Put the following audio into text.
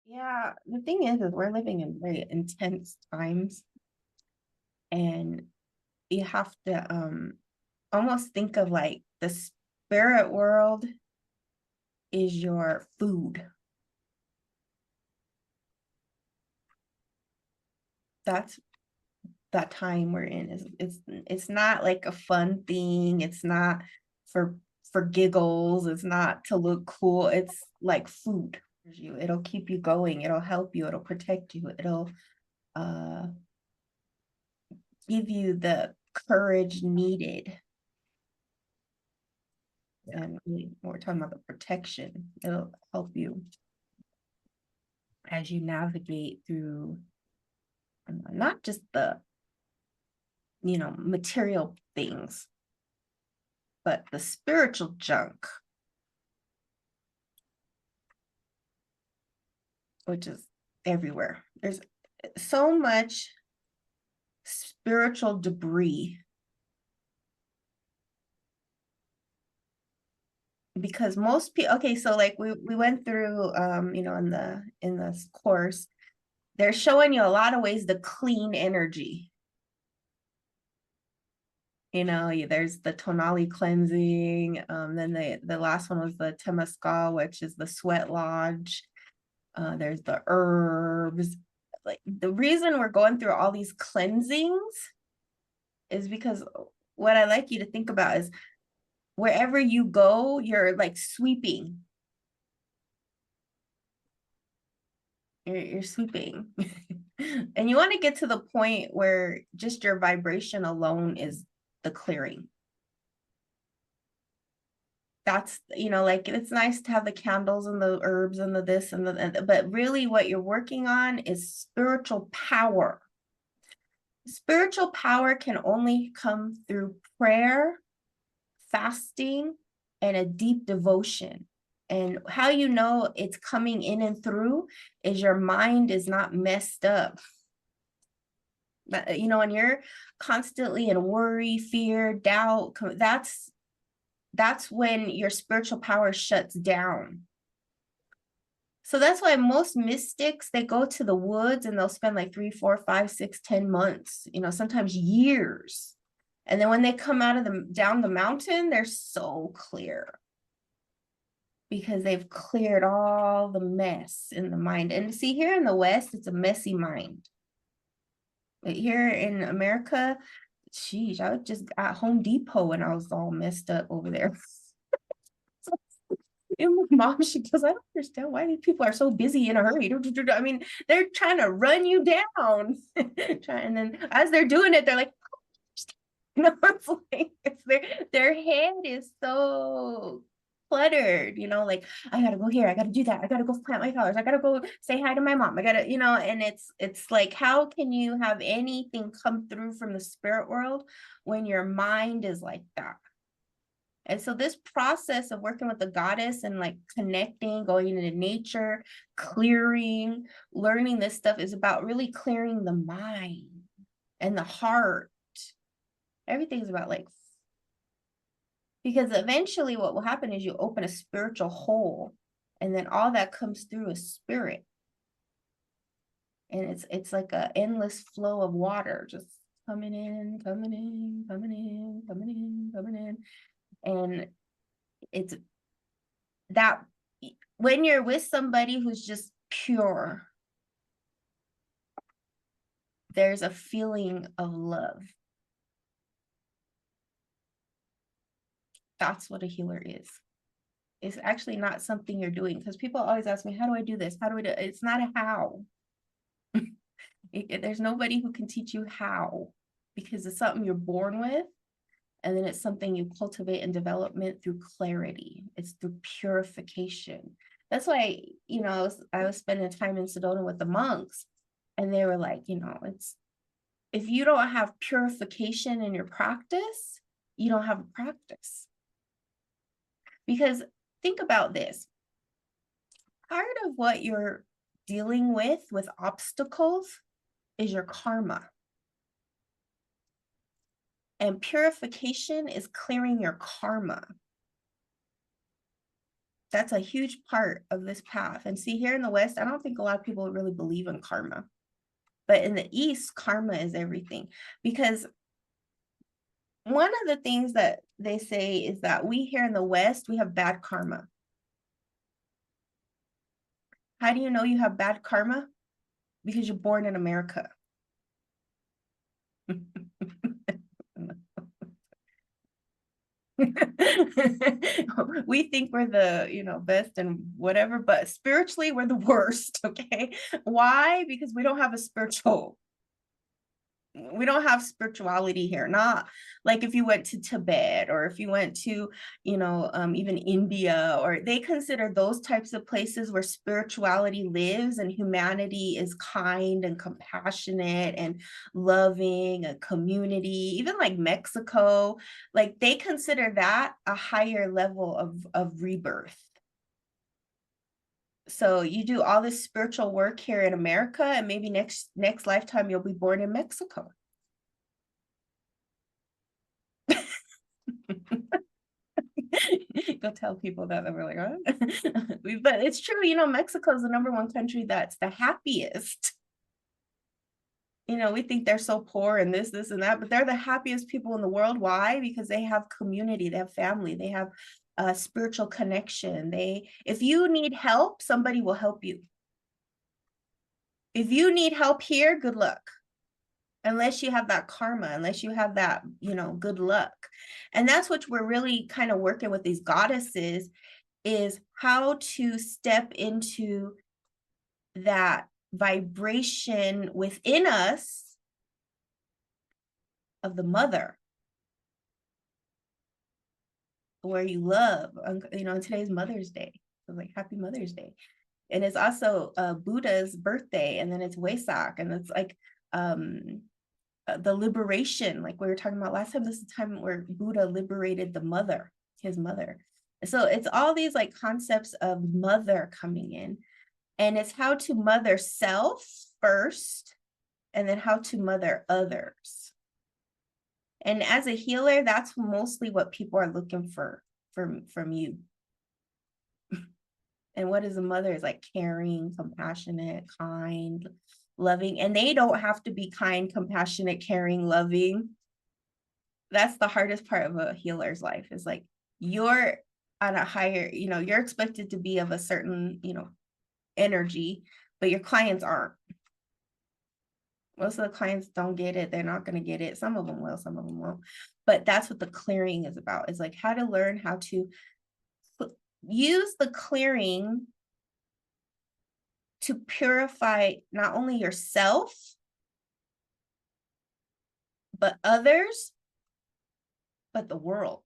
Yeah, the thing is we're living in very intense times, and you have to almost think of like the spirit world is your food. That's that time we're in. It's not like a fun thing. It's not for giggles. It's not to look cool. It's like food. It'll keep you going. It'll help you. It'll protect you. It'll uh give you the courage needed. And we're talking about the protection. It'll help you as you navigate through not just the material things, but the spiritual junk, which is everywhere. There's so much spiritual debris because most people, okay, so like we went through in this course, they're showing you a lot of ways to clean energy. There's the tonali cleansing. Then the last one was the temescal, which is the sweat lodge. There's the herbs. Like the reason we're going through all these cleansings is because what I like you to think about is wherever you go, you're like sweeping. You're sweeping. And you want to get to the point where just your vibration alone is the clearing. That's, like it's nice to have the candles and the herbs and the this and but really what you're working on is spiritual power. Spiritual power can only come through prayer, fasting, and a deep devotion. And how you know it's coming in and through is your mind is not messed up. When you're constantly in worry, fear, doubt, that's when your spiritual power shuts down. So that's why most mystics, they go to the woods and they'll spend like 3, 4, 5, 6, 10 months, sometimes years. And then when they come out of down the mountain, they're so clear because they've cleared all the mess in the mind. And see, here in the West, it's a messy mind. But here in America, geez, I was just at Home Depot and I was all messed up over there. And my mom, she goes, I don't understand why these people are so busy in a hurry. I mean, they're trying to run you down. And then as they're doing it, they're like, it's like their head is so cluttered, like I gotta go here, I gotta do that, I gotta go plant my flowers, I gotta go say hi to my mom, I gotta, and it's like, how can you have anything come through from the spirit world when your mind is like that? And so this process of working with the goddess and like connecting, going into nature, clearing, learning this stuff is about really clearing the mind and the heart. Everything's about like, because eventually what will happen is you open a spiritual hole and then all that comes through is spirit. And it's like an endless flow of water just coming in, coming in, coming in, coming in, coming in. And it's that when you're with somebody who's just pure, there's a feeling of love. That's what a healer is. It's actually not something you're doing, because people always ask me, how do I do this? How do I do it? It's not a how. There's nobody who can teach you how, because it's something you're born with. And then it's something you cultivate and development through clarity. It's through purification. That's why, I was spending time in Sedona with the monks, and they were like, it's, if you don't have purification in your practice, you don't have a practice. Because think about this. Part of what you're dealing with obstacles is your karma. And purification is clearing your karma. That's a huge part of this path. And see, here in the West, I don't think a lot of people really believe in karma. But in the East, karma is everything. Because one of the things that they say is that we here in the West, we have bad karma. How do you know you have bad karma? Because you're born in America. We think we're the, best and whatever, but spiritually we're the worst. Okay. Why? Because we don't have spirituality here. Not like if you went to Tibet, or if you went to, even India, or they consider those types of places where spirituality lives and humanity is kind and compassionate and loving, a community. Even like Mexico, like they consider that a higher level of rebirth. So you do all this spiritual work here in America, and maybe next lifetime you'll be born in Mexico. Go tell people that, we're like, huh? But it's true, Mexico is the #1 country that's the happiest. We think they're so poor and this and that, but they're the happiest people in the world. Why? Because they have community, they have family, they have a spiritual connection. If you need help, somebody will help you. If you need help here, good luck. Unless you have that karma, unless you have that, good luck. And that's what we're really kind of working with these goddesses, is how to step into that vibration within us of the mother, where you love, and today's Mother's Day. So like, happy Mother's Day. And it's also Buddha's birthday, and then it's Wesak, and it's like the liberation, like we were talking about last time. This is the time where Buddha liberated his mother. So it's all these like concepts of mother coming in, and it's how to mother self first, and then how to mother others. And as a healer, that's mostly what people are looking for from you. And what is a mother? Is like caring, compassionate, kind, loving. And they don't have to be kind, compassionate, caring, loving. That's the hardest part of a healer's life, is like, you're on a higher, you're expected to be of a certain, energy, but your clients aren't. Most of the clients don't get it. They're not going to get it. Some of them will, some of them won't. But that's what the clearing is about. Is like how to learn how to use the clearing to purify not only yourself, but others, but the world.